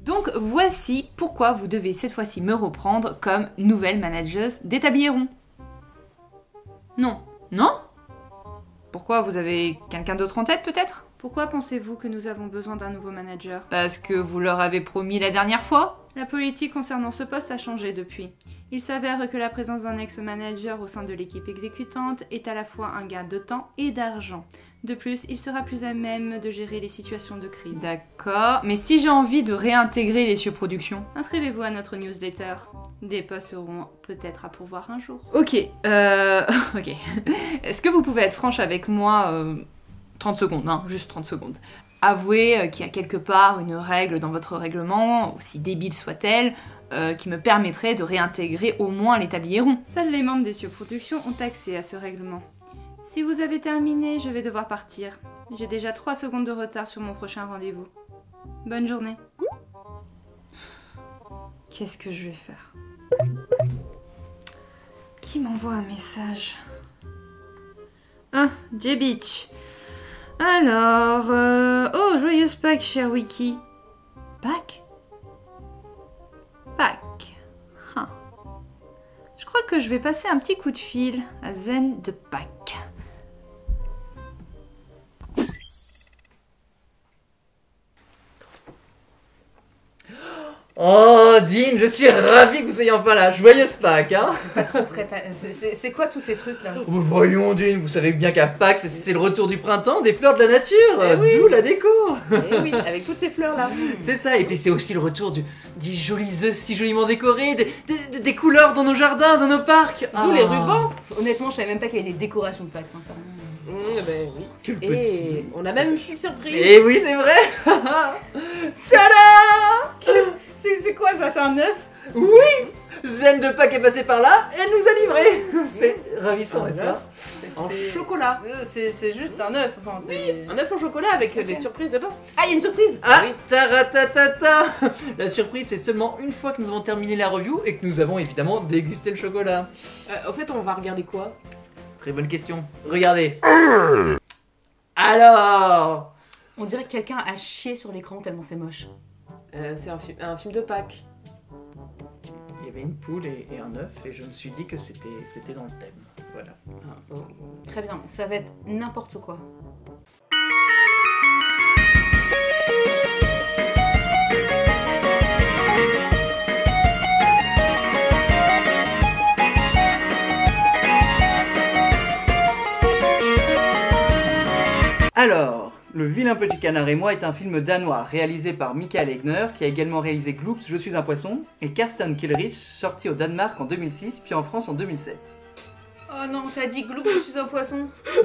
Donc voici pourquoi vous devez cette fois-ci me reprendre comme nouvelle manageuse d'Établis Rond. Non. Non? Pourquoi, vous avez quelqu'un d'autre en tête peut-être? Pourquoi pensez-vous que nous avons besoin d'un nouveau manager? Parce que vous leur avez promis la dernière fois? La politique concernant ce poste a changé depuis. Il s'avère que la présence d'un ex-manager au sein de l'équipe exécutante est à la fois un gain de temps et d'argent. De plus, il sera plus à même de gérer les situations de crise. D'accord, mais si j'ai envie de réintégrer les Cieux Productions, inscrivez-vous à notre newsletter. Des postes seront peut-être à pourvoir un jour. Ok, ok. Est-ce que vous pouvez être franche avec moi 30 secondes, hein, juste 30 secondes. Avouez qu'il y a quelque part une règle dans votre règlement, aussi débile soit-elle, qui me permettrait de réintégrer au moins l'Établis Rond. Seuls les membres des Cieux Productions ont accès à ce règlement. Si vous avez terminé, je vais devoir partir. J'ai déjà 3 secondes de retard sur mon prochain rendez-vous. Bonne journée. Qu'est-ce que je vais faire? Qui m'envoie un message? Ah, J-Beach. Alors, oh, joyeuse Pâques, cher Wiki. Pâques? Pâques. Huh. Je crois que je vais passer un petit coup de fil à Zen de Pâques. Oh, Dean, je suis ravi que vous soyez enfin là. Joyeuse Pâques, hein. Pas trop prêt. C'est quoi tous ces trucs là? Oh, voyons, Dean, vous savez bien qu'à Pâques, c'est le retour du printemps, des fleurs de la nature, oui. d'où la déco. Eh oui, avec toutes ces fleurs là. C'est ça, et puis c'est aussi le retour des jolies œufs si joliment décorés, des couleurs dans nos jardins, dans nos parcs. D'où les rubans. Honnêtement, je savais même pas qu'il y avait des décorations de Pâques, sincèrement. Ben oui. Quel Et petit. on a même une surprise. Eh oui, c'est vrai. Tada! C'est quoi ça? C'est un œuf? Oui, Zen de Pâques est passée par là, et elle nous a livrés. C'est ravissant, n'est-ce pas? En chocolat. C'est juste un œuf. Enfin, Un œuf au chocolat avec des surprises dedans. Ah, il y a une surprise. Ah, Oui. taratatata. La surprise, c'est seulement une fois que nous avons terminé la review et que nous avons évidemment dégusté le chocolat. Au fait, on va regarder quoi? Très bonne question. Regardez. Alors, On dirait que quelqu'un a chié sur l'écran tellement c'est moche. C'est un film de Pâques. il y avait une poule et un œuf et je me suis dit que c'était dans le thème. Voilà. Ah, oh. Très bien, ça va être n'importe quoi. Alors, Le vilain petit canard et moi est un film danois réalisé par Michael Egner qui a également réalisé Gloops, Je suis un poisson et Karsten Kilrich, sorti au Danemark en 2006 puis en France en 2007. Oh non, t'as dit Gloops, je suis un poisson. Bah,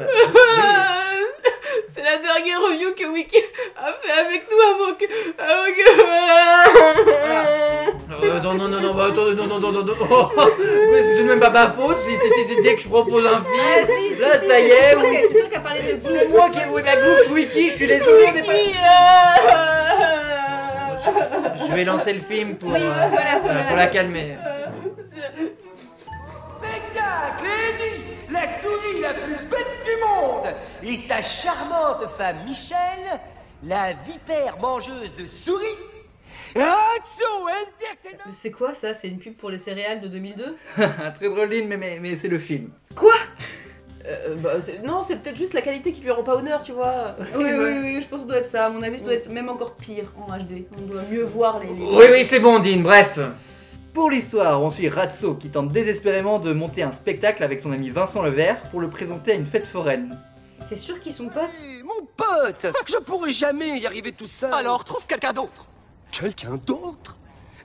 C'est la dernière review que Wiki a fait avec nous avant que... non, bah attendez, non. Oh, c'est tout de même pas ma faute, c'est dès que je propose un film. Ah, si, là, si, ça y est, oui. c'est toi qui as parlé de Gloops. C'est moi qui ai. Oui, bah Gloops, Wiki, je suis désolé, mais pas. Je vais lancer le film pour, Oui, voilà, pour la calmer. Spectacle, Eddie, la souris la plus bête du monde, et sa charmante femme Michel, la vipère mangeuse de souris. Ratso Entertainment. C'est quoi ça? C'est une pub pour les céréales de 2002? Très drôle, Lynn, mais c'est le film. Quoi? Non, c'est peut-être juste la qualité qui lui rend pas honneur, tu vois. Oui, je pense que ça doit être ça. À mon avis, ça doit être même encore pire en HD. On doit mieux voir les... Oui, c'est bon, Dean, bref. Pour l'histoire, on suit Ratso qui tente désespérément de monter un spectacle avec son ami Vincent Levert pour le présenter à une fête foraine. T'es sûr qu'ils sont potes? Mon pote, je pourrais jamais y arriver tout seul. Alors trouve quelqu'un d'autre. Quelqu'un d'autre?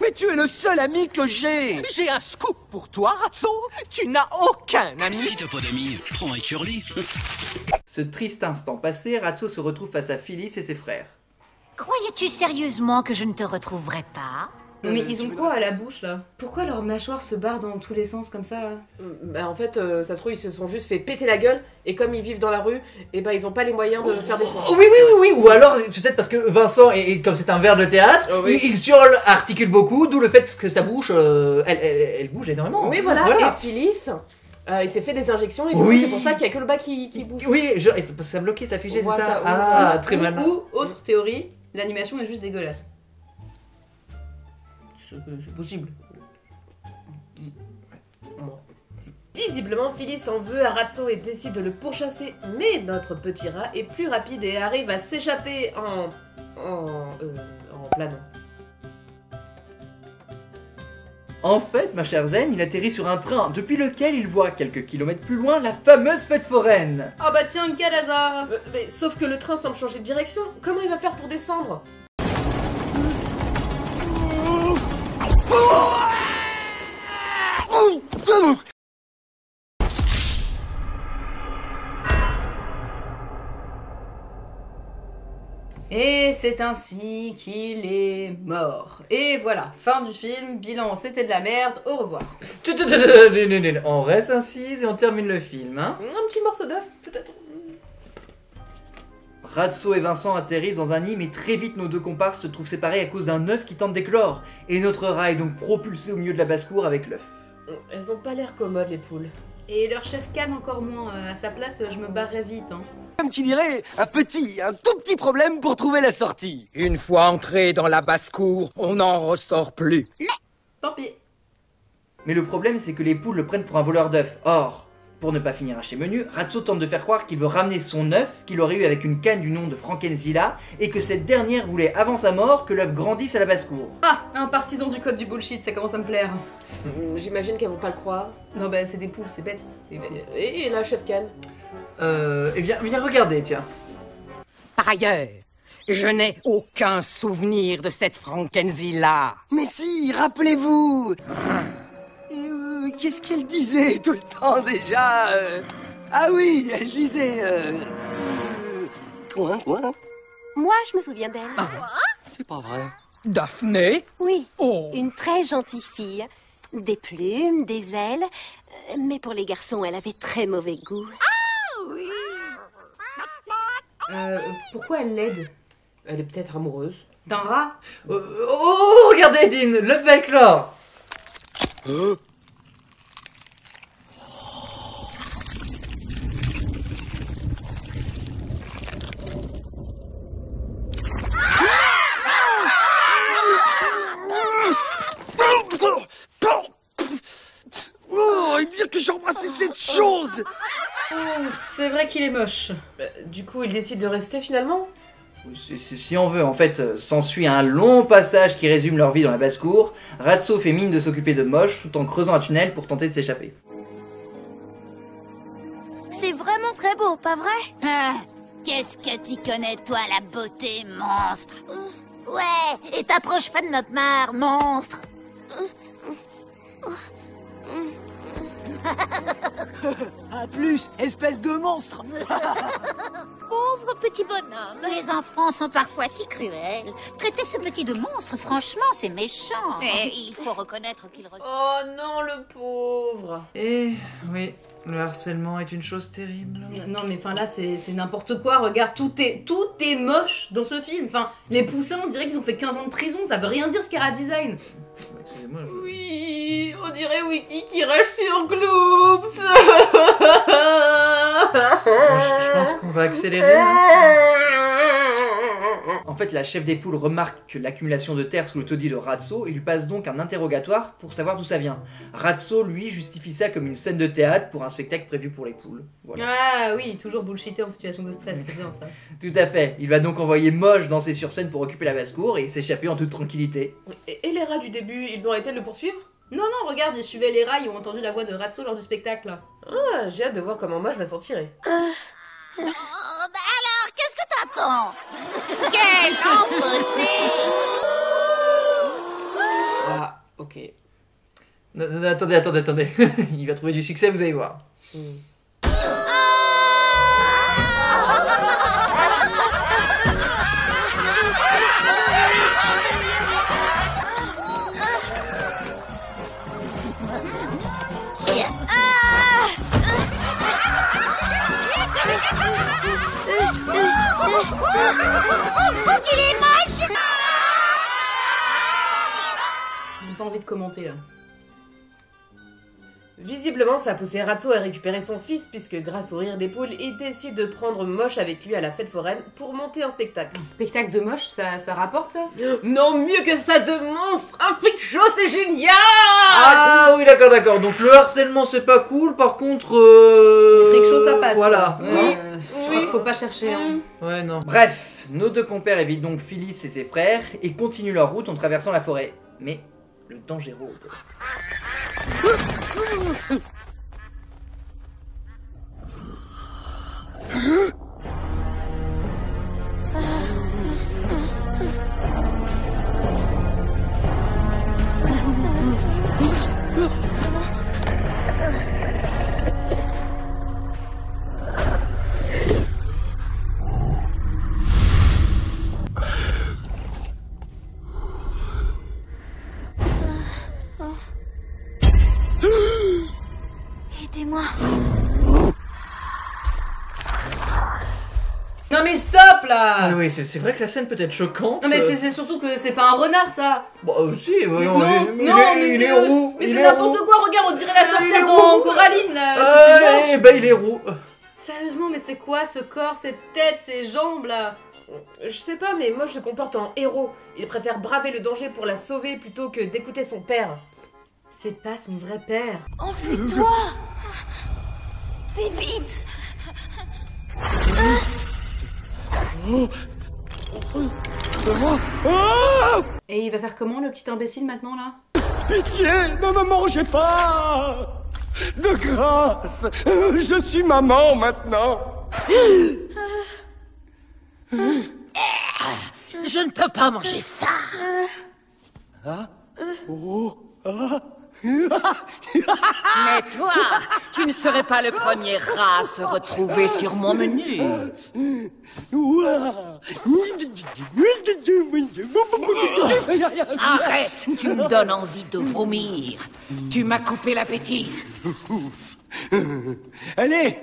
Mais tu es le seul ami que j'ai. J'ai un scoop pour toi, Ratso. Tu n'as aucun ami. Si t'as pas d'amis, prends un curly. Ce triste instant passé, Ratso se retrouve face à Phyllis et ses frères. Croyais-tu sérieusement que je ne te retrouverais pas? Mais ils ont quoi à la bouche là? Pourquoi leur mâchoire se barre dans tous les sens comme ça là? En fait, ça se trouve, ils se sont juste fait péter la gueule, et comme ils vivent dans la rue, et ben ils ont pas les moyens de faire des soins. Oui, ou alors peut-être parce que Vincent, et comme c'est un ver de théâtre, il surle, articule beaucoup, d'où le fait que sa bouche, elle bouge énormément. Oui, voilà. Et Phyllis, il s'est fait des injections, et du coup, c'est pour ça qu'il y a que le bas qui bouge. Oui, et ça a bloqué, ça a figé, c'est ça? Ça, Ah, très malin. Ou, autre théorie, l'animation est juste dégueulasse. c'est possible. Visiblement, Phyllis en veut à Ratso et décide de le pourchasser, mais notre petit rat est plus rapide et arrive à s'échapper en planant. En fait, ma chère Zen, il atterrit sur un train depuis lequel il voit quelques kilomètres plus loin la fameuse fête foraine. Ah bah tiens, quel hasard. Mais sauf que le train semble changer de direction. Comment il va faire pour descendre? Et c'est ainsi qu'il est mort. Et voilà, fin du film, bilan, c'était de la merde, au revoir. On reste assise et on termine le film, hein. Un petit morceau d'œuf, peut-être. Ratso et Vincent atterrissent dans un nid, mais très vite nos deux comparses se trouvent séparés à cause d'un œuf qui tente d'éclore. Et notre rat est donc propulsé au milieu de la basse-cour avec l'œuf. Elles ont pas l'air commodes, les poules. Et leur chef Cannes encore moins, à sa place, je me barrerais vite, hein. Comme qui dirait, un tout petit problème pour trouver la sortie. Une fois entré dans la basse-cour, on n'en ressort plus. Tant pis. Mais le problème, c'est que les poules le prennent pour un voleur d'œufs. Or, pour ne pas finir à chez menu, Ratso tente de faire croire qu'il veut ramener son œuf qu'il aurait eu avec une canne du nom de Frankenzilla et que cette dernière voulait avant sa mort que l'œuf grandisse à la basse-cour. Ah, un partisan du code du bullshit, ça commence à me plaire. J'imagine qu'elles vont pas le croire. Non bah c'est des poules, c'est bête. Et la chef Cannes. Eh bien, viens regarder, tiens. Par ailleurs, je n'ai aucun souvenir de cette Frankenzilla. Mais si, rappelez-vous. Qu'est-ce qu'elle disait tout le temps déjà Ah oui, elle disait... Quoi Moi, je me souviens d'elle. C'est pas vrai. Daphné? Oui, Oh. une très gentille fille. Des plumes, des ailes. Mais pour les garçons, elle avait très mauvais goût. Pourquoi elle l'aide? Elle est peut-être amoureuse. D'un rat? Oh, regardez, Dean, l'œuf va éclore. Oh, et dire que j'ai embrassé cette chose. C'est vrai qu'il est moche. Du coup, ils décident de rester finalement. Si on veut, en fait, s'ensuit un long passage qui résume leur vie dans la basse-cour. Ratso fait mine de s'occuper de Moche tout en creusant un tunnel pour tenter de s'échapper. C'est vraiment très beau, pas vrai? Ah, qu'est-ce que tu connais, toi, la beauté, monstre? Ouais, et t'approches pas de notre mare, monstre. À plus, espèce de monstre. Pauvre petit bonhomme. Les enfants sont parfois si cruels. Traiter ce petit de monstre, franchement, c'est méchant. Et il faut reconnaître qu'il ressemble. Oh non, le pauvre. Et oui, le harcèlement est une chose terrible. Non mais enfin là c'est n'importe quoi, regarde, tout est moche dans ce film. Enfin, les poussins, on dirait qu'ils ont fait 15 ans de prison, ça veut rien dire ce Kara Design. Excusez-moi, Oui, on dirait Wiki qui rush sur Gloops. je pense qu'on va accélérer. En fait, la chef des poules remarque l'accumulation de terre sous le taudis de Ratso et lui passe donc un interrogatoire pour savoir d'où ça vient. Ratso, lui, justifie ça comme une scène de théâtre pour un spectacle prévu pour les poules. Voilà. Ah oui, toujours bullshité en situation de stress, c'est bien ça. Tout à fait. Il va donc envoyer Moche danser sur scène pour occuper la basse-cour et s'échapper en toute tranquillité. Et les rats du début, ils ont arrêté de le poursuivre? Non, regarde, ils suivaient les rails, ils ont entendu la voix de Ratso lors du spectacle. Ah, j'ai hâte de voir comment moi je vais s'en tirer. Oh, bah alors, qu'est-ce que t'attends? Quelle beauté! Ah, ok. Non, attendez. Il va trouver du succès, vous allez voir. Qu'il est moche! J'ai pas envie de commenter là. Visiblement, ça a poussé Ratso à récupérer son fils, puisque grâce au rire des poules, il décide de prendre Moche avec lui à la fête foraine pour monter un spectacle. Un spectacle de moche, ça rapporte ça? Non, mieux que ça de monstre. Un freak show, c'est génial. Ah oui, d'accord. Donc le harcèlement, c'est pas cool, par contre... Les freak shows, ça passe. Voilà. Je crois qu'il faut pas chercher. Hein. Ouais, non. Bref, nos deux compères évitent donc Phyllis et ses frères et continuent leur route en traversant la forêt. Mais le danger rôde. Aidez-moi. Non mais stop là. Ah oui, c'est vrai que la scène peut être choquante. Non mais c'est surtout que c'est pas un renard ça. Bah si, voyons, il est roux. Mais c'est n'importe quoi, regarde, on dirait la sorcière dans Coraline là. Il est roux. Sérieusement, mais c'est quoi ce corps, cette tête, ces jambes là? Je sais pas, mais Moche se comporte en héros. Il préfère braver le danger pour la sauver plutôt que d'écouter son père. C'est pas son vrai père. Enfuis-toi. Fais vite. Et il va faire comment le petit imbécile maintenant là? Pitié, ne me mangez pas! De grâce, je suis maman maintenant. Je ne peux pas manger ça. Mais toi, tu ne serais pas le premier rat à se retrouver sur mon menu. Arrête, tu me donnes envie de vomir. Tu m'as coupé l'appétit. Allez,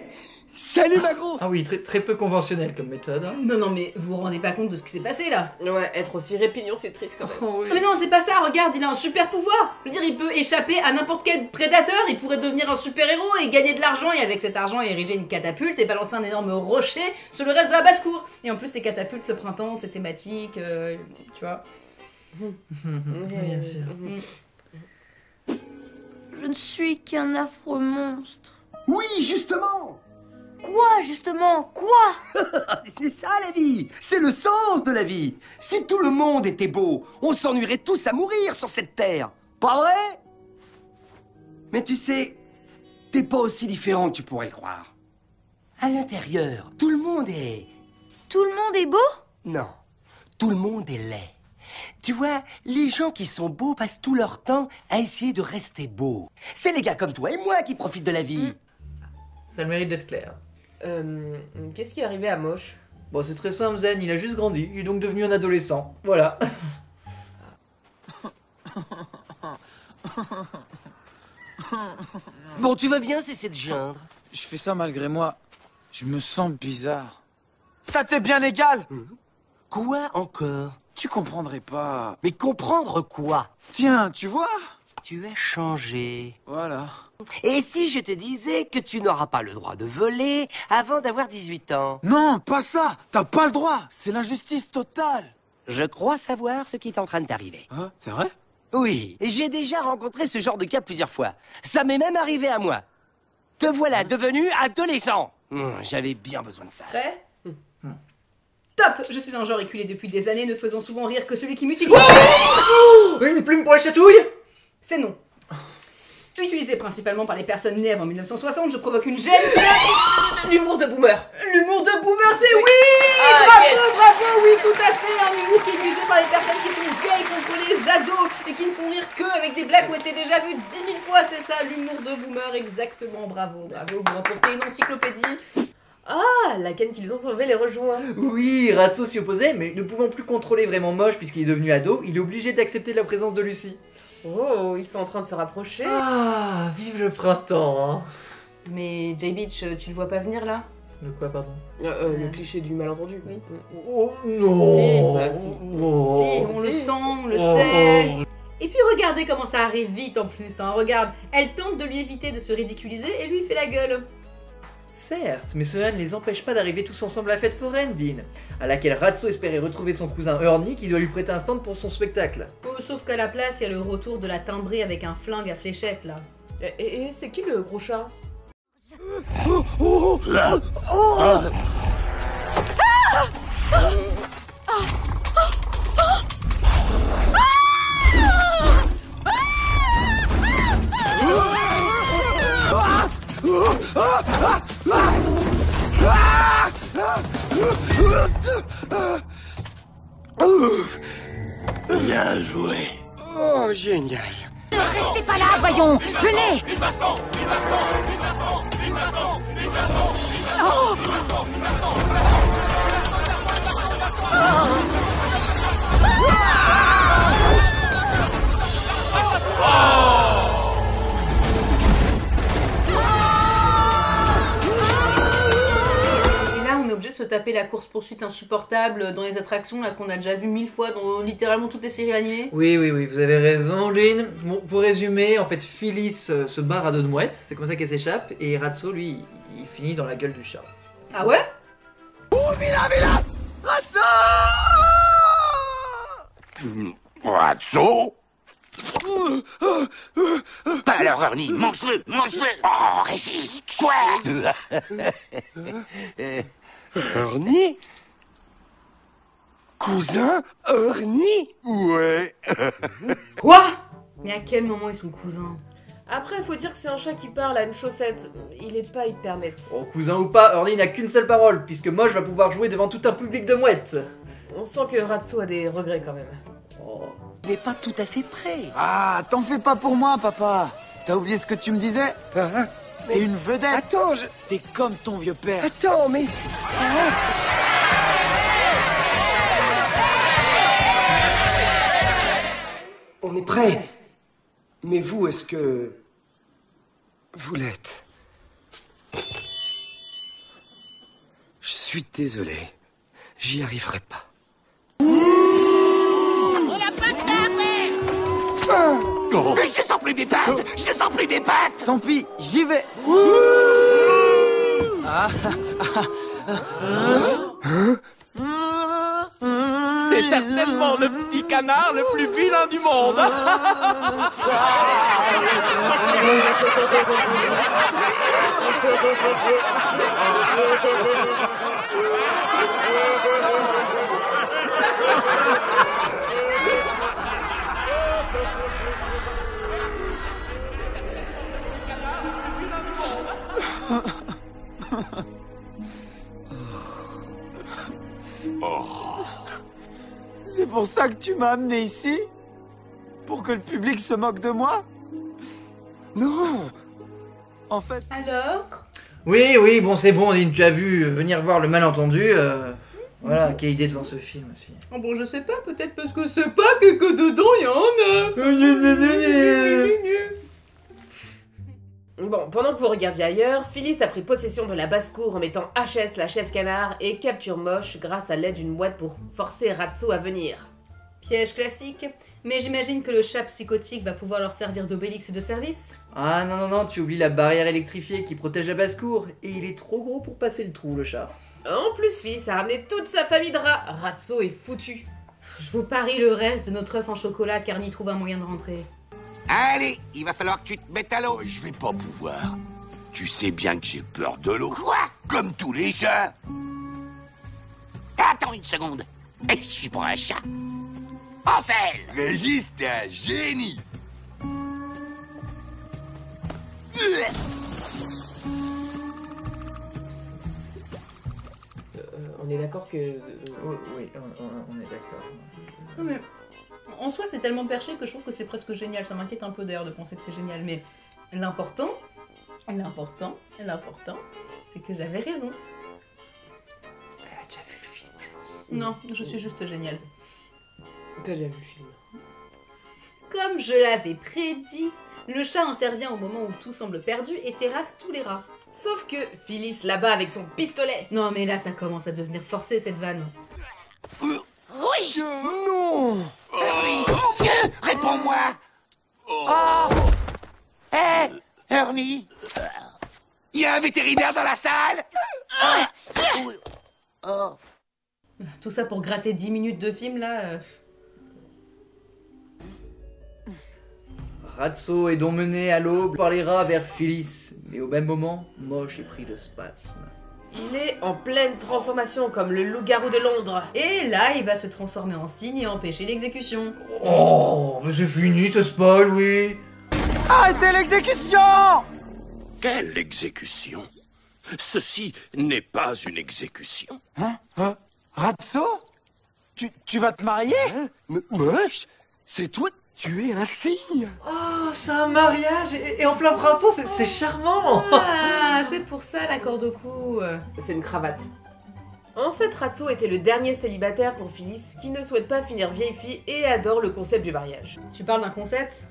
salut ma grosse. Ah oui, très peu conventionnel comme méthode. Hein. Non mais vous vous rendez pas compte de ce qui s'est passé là? Ouais, être aussi répignon, c'est triste quand même. Oh, oui. Mais non, c'est pas ça, regarde, il a un super pouvoir. Je veux dire, il peut échapper à n'importe quel prédateur, il pourrait devenir un super héros et gagner de l'argent et avec cet argent ériger une catapulte et balancer un énorme rocher sur le reste de la basse-cour. Et en plus, les catapultes, le printemps, c'est thématique, tu vois. Bien sûr. Je ne suis qu'un affreux monstre. Oui, justement. Quoi, justement? Quoi? C'est ça la vie. C'est le sens de la vie. Si tout le monde était beau, on s'ennuierait tous à mourir sur cette terre. Pas vrai? Mais tu sais, t'es pas aussi différent que tu pourrais le croire. À l'intérieur, tout le monde est... Tout le monde est beau? Non, tout le monde est laid. Tu vois, les gens qui sont beaux passent tout leur temps à essayer de rester beaux. C'est les gars comme toi et moi qui profitent de la vie. Ça a le mérite d'être clair. Qu'est-ce qui est arrivé à Moche? Bon, c'est très simple, Zen, il a juste grandi. Il est donc devenu un adolescent. Voilà. Bon, tu vas bien cesser de geindre? Je fais ça malgré moi. Je me sens bizarre. Ça t'est bien égal. Quoi encore? Tu comprendrais pas. Mais comprendre quoi? Tiens, tu vois? Tu as changé. Voilà. Et si je te disais que tu n'auras pas le droit de voler avant d'avoir 18 ans? Non, pas ça. T'as pas le droit. C'est l'injustice totale. Je crois savoir ce qui est en train de t'arriver. Hein, c'est vrai? Oui, j'ai déjà rencontré ce genre de cas plusieurs fois. Ça m'est même arrivé à moi. Te voilà devenu adolescent. J'avais bien besoin de ça. Prêt? Top! Je suis un genre éculé depuis des années, ne faisant souvent rire que celui qui m'utilise. Une plume pour les chatouilles? C'est non. Utilisé principalement par les personnes nées avant 1960, je provoque une gêne. L'humour de boomer. L'humour de boomer, c'est oui! Bravo, oui, tout à fait! Un humour qui est utilisé par les personnes qui sont vieilles contre les ados et qui ne font rire que avec des blagues qui ont été déjà vues 10 000 fois, c'est ça, l'humour de boomer, exactement, bravo, vous remportez une encyclopédie. Ah, la canne qu'ils ont sauvée les rejoint. Oui, Ratso s'y opposait, mais ne pouvant plus contrôler vraiment Moche puisqu'il est devenu ado, il est obligé d'accepter la présence de Lucy. Oh, ils sont en train de se rapprocher. Ah, vive le printemps, hein. Mais J-Beach, tu le vois pas venir là? De quoi, pardon? Le cliché du malentendu. Oui. Oh non! Si, si. Oh. Si, on le sent, on le sait. Et puis regarde, Regardez comment ça arrive vite en plus, hein. Regarde, elle tente de lui éviter de se ridiculiser et lui il fait la gueule. Certes, mais cela ne les empêche pas d'arriver tous ensemble à la fête foraine, Dean, à laquelle Ratso espérait retrouver son cousin Ernie qui doit lui prêter un stand pour son spectacle. Sauf qu'à la place, il y a le retour de la timbrée avec un flingue à fléchette là. Et c'est qui le gros chat? Bien joué. Oh, génial. Ne restez pas là, voyons. Venez. Obligé de se taper la course-poursuite insupportable dans les attractions là qu'on a déjà vu 1000 fois dans littéralement toutes les séries animées. Oui, vous avez raison, Lynn. Bon, pour résumer, en fait, Phyllis se barre à dos de mouette, c'est comme ça qu'elle s'échappe, et Ratso, lui, il finit dans la gueule du chat. Ah ouais? Oh, Vila Ratso. Pas alors, Ernie, mange-le. Oh, résiste. Quoi? Ernie? Cousin Ernie? Ouais. Quoi? Mais à quel moment ils sont cousins? Après, faut dire que c'est un chat qui parle à une chaussette. Il est pas hyper net. Oh, cousin ou pas, Ernie n'a qu'une seule parole, puisque Moche va pouvoir jouer devant tout un public de mouettes. On sent que Ratso a des regrets quand même. Oh. Il n'est pas tout à fait prêt. Ah, t'en fais pas pour moi, papa. T'as oublié ce que tu me disais? T'es une vedette. Attends, T'es comme ton vieux père. Attends, mais... On est prêt. Mais vous, est-ce que... vous l'êtes? Je suis désolé. J'y arriverai pas. Je sens plus mes pattes. Je sens plus mes pattes. Tant pis, j'y vais. C'est certainement le petit canard le plus vilain du monde. C'est pour ça que tu m'as amené ici? Pour que le public se moque de moi? Non. En fait... Alors? Oui, bon, c'est bon, Lynn, tu as vu venir voir le malentendu. Voilà, quelle idée de voir ce film aussi. Oh bon, je sais pas, peut-être parce que c'est pas que dedans il y a un œuf. Bon, pendant que vous regardiez ailleurs, Phyllis a pris possession de la basse-cour en mettant HS la chef canard et capture Moche grâce à l'aide d'une boîte pour forcer Ratso à venir. Piège classique, mais j'imagine que le chat psychotique va pouvoir leur servir d'obélix de service. Ah non, tu oublies la barrière électrifiée qui protège la basse-cour, et il est trop gros pour passer le trou, le chat. En plus, Phyllis a ramené toute sa famille de rats. Ratso est foutu. Je vous parie le reste de notre œuf en chocolat car n'y trouve un moyen de rentrer. Allez, il va falloir que tu te mettes à l'eau. Je vais pas pouvoir. Tu sais bien que j'ai peur de l'eau. Quoi? Comme tous les chats. Attends une seconde. Et je suis pas un chat. Ansel! Régis, t'es un génie. On est d'accord que... Oui, on est d'accord. Non mais, en soi c'est tellement perché que je trouve que c'est presque génial. Ça m'inquiète un peu d'ailleurs de penser que c'est génial. Mais l'important, c'est que j'avais raison. Elle a déjà vu le film, je pense. Non, je suis juste géniale. T'as déjà vu le film? Comme je l'avais prédit, le chat intervient au moment où tout semble perdu et terrasse tous les rats. Sauf que Phyllis là-bas avec son pistolet. Non mais là ça commence à devenir forcé cette vanne. Oui! Non! Vieux, réponds-moi! Oh! Hé, Ernie! Il y a un vétérinaire dans la salle? Oh. Tout ça pour gratter 10 minutes de film, là. Ratso est donc mené à l'aube par les rats vers Phyllis, mais au même moment, Moche est pris de spasme. Il est en pleine transformation comme le loup-garou de Londres. Et là, il va se transformer en cygne et empêcher l'exécution. Oh, mais c'est fini ce spoil, oui. Arrêtez l'exécution! Quelle exécution? Ceci n'est pas une exécution. Hein? Ratso? Tu vas te marier? Moche, c'est toi, tu es un cygne. Oh, c'est un mariage et en plein printemps, c'est charmant. Ah, c'est pour ça la corde au cou. C'est une cravate. En fait, Ratso était le dernier célibataire pour Phyllis qui ne souhaite pas finir vieille fille et adore le concept du mariage. Tu parles d'un concept?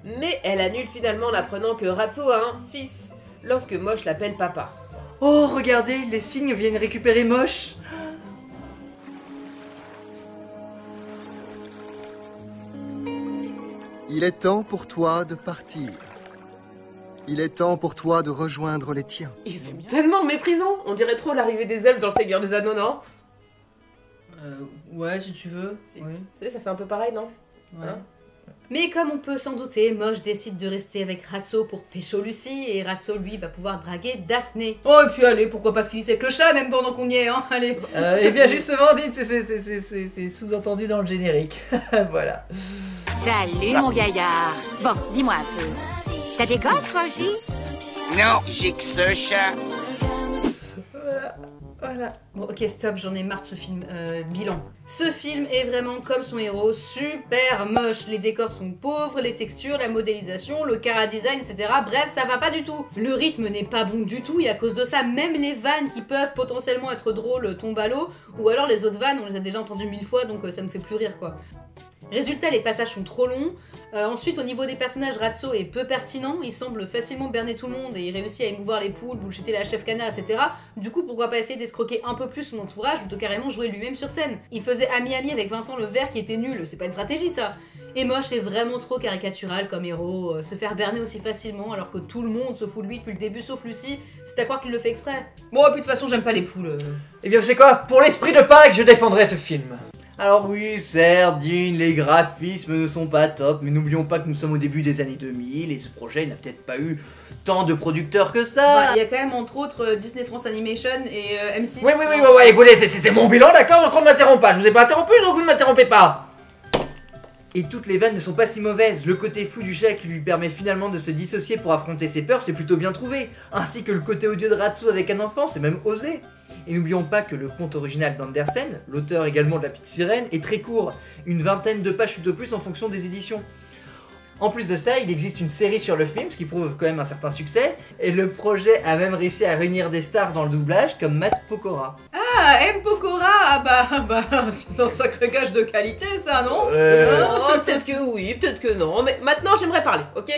Mais elle annule finalement en apprenant que Ratso a un fils, lorsque Moche l'appelle papa. Oh, regardez, les cygnes viennent récupérer Moche. Il est temps pour toi de partir. Il est temps pour toi de rejoindre les tiens. Ils sont tellement méprisants. On dirait trop l'arrivée des elfes dans le Seigneur des Anneaux, non? Ouais, si tu veux. Oui. Oui. Tu sais, ça fait un peu pareil, non? Ouais. Hein? Mais comme on peut s'en douter, Moche décide de rester avec Ratso pour pécho Lucie, et Ratso, lui, va pouvoir draguer Daphné. Oh, et puis allez, pourquoi pas Phyllis avec le chat, même pendant qu'on y est, hein, allez. Et bien justement, dites, c'est sous-entendu dans le générique. Voilà. Salut, mon gaillard. Bon, dis-moi un peu. T'as des gosses, toi aussi? Non, j'ai que ce chat. Voilà. Bon, ok, stop, j'en ai marre de ce film. Bilan. Ce film est vraiment comme son héros, super moche. Les décors sont pauvres, les textures, la modélisation, le chara-design, etc. Bref, ça va pas du tout. Le rythme n'est pas bon du tout, et à cause de ça, même les vannes qui peuvent potentiellement être drôles tombent à l'eau, ou alors les autres vannes, on les a déjà entendues 1000 fois, donc ça ne fait plus rire, quoi. Résultat, les passages sont trop longs. Ensuite, au niveau des personnages, Ratso est peu pertinent. Il semble facilement berner tout le monde et il réussit à émouvoir les poules, bullshitter la chef canard, etc. Du coup, pourquoi pas essayer d'escroquer un peu plus son entourage ou de carrément jouer lui-même sur scène. Il faisait ami-ami avec Vincent le Vert qui était nul, c'est pas une stratégie ça. Et Moche est vraiment trop caricatural comme héros. Se faire berner aussi facilement alors que tout le monde se fout de lui depuis le début sauf Lucie, c'est à croire qu'il le fait exprès. Bon, et puis de toute façon, j'aime pas les poules. Eh bien, vous savez quoi? Pour l'esprit de Pâques, je défendrai ce film. Alors oui, certes, Dean, les graphismes ne sont pas top, mais n'oublions pas que nous sommes au début des années 2000 et ce projet n'a peut-être pas eu tant de producteurs que ça. Il y a quand même entre autres Disney France Animation et M6. Oui, écoutez, c'est mon bilan, d'accord? Donc on ne m'interrompt pas, je vous ai pas interrompu, donc vous ne m'interrompez pas. Et toutes les vannes ne sont pas si mauvaises. Le côté fou du chat qui lui permet finalement de se dissocier pour affronter ses peurs, c'est plutôt bien trouvé. Ainsi que le côté odieux de Ratso avec un enfant, c'est même osé. Et n'oublions pas que le conte original d'Andersen, l'auteur également de La Petite Sirène, est très court, une vingtaine de pages tout au plus en fonction des éditions. En plus de ça, il existe une série sur le film, ce qui prouve quand même un certain succès, et le projet a même réussi à réunir des stars dans le doublage comme Matt Pokora. Ah, M. Pokora, c'est un sacré gage de qualité ça, non? Oh, peut-être que oui, peut-être que non, mais maintenant j'aimerais parler, ok?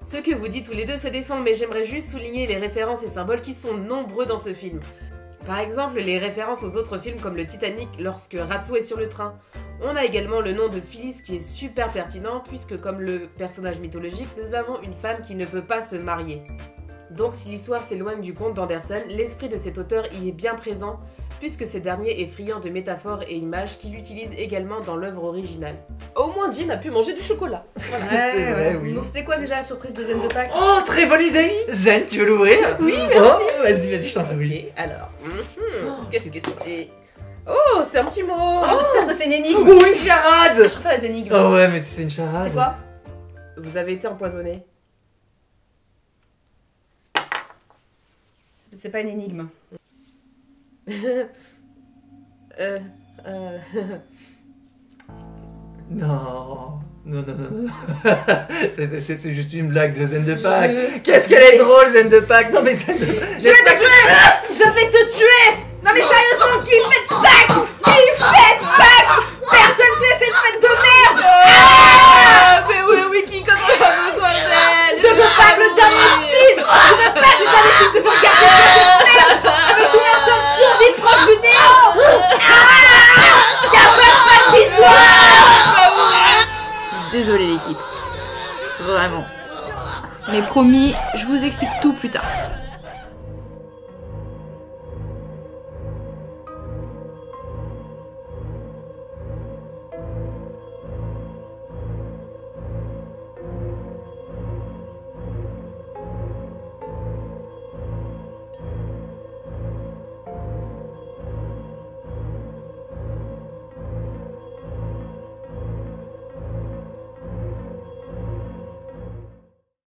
Ce que vous dites tous les deux se défend, mais j'aimerais juste souligner les références et symboles qui sont nombreux dans ce film. Par exemple, les références aux autres films comme le Titanic lorsque Ratso est sur le train. On a également le nom de Phyllis qui est super pertinent puisque comme le personnage mythologique, nous avons une femme qui ne peut pas se marier. Donc si l'histoire s'éloigne du conte d'Andersen, l'esprit de cet auteur y est bien présent puisque ce dernier est friand de métaphores et images qu'il utilise également dans l'œuvre originale. Au moins Jean a pu manger du chocolat. Voilà. C'est vrai, oui. Donc c'était quoi déjà la surprise de Zen de Pâques? Oh, très bonne idée! Zen, tu veux l'ouvrir? Oui, merci! Oh, vas-y, je t'en prie. Ok, alors... qu'est-ce que c'est? Oh, c'est un petit mot! Oh, j'espère que c'est une énigme! Ou une charade! Je préfère les énigmes. Oh ouais, mais c'est une charade. C'est quoi? Vous avez été empoisonné. C'est pas une énigme. Non. C'est juste une blague de Zen de Pâques. Qu'est-ce qu'elle est drôle, Zen de Pâques. Non mais Zen de Pâques. Je vais te tuer! Je vais te tuer! Non mais sérieusement, qui fait de Pâques? Qui fait de Pâques? Personne fait cette fête de merde! Mais oui, qui quand on a besoin d'elle? Je veux pas que le dernier film! Je veux pas que le dernier film que je regarde avec une instant de survie proche du néant! Y'a pas de qui soit! Désolé l'équipe. Vraiment. Mais promis, je vous explique tout plus tard.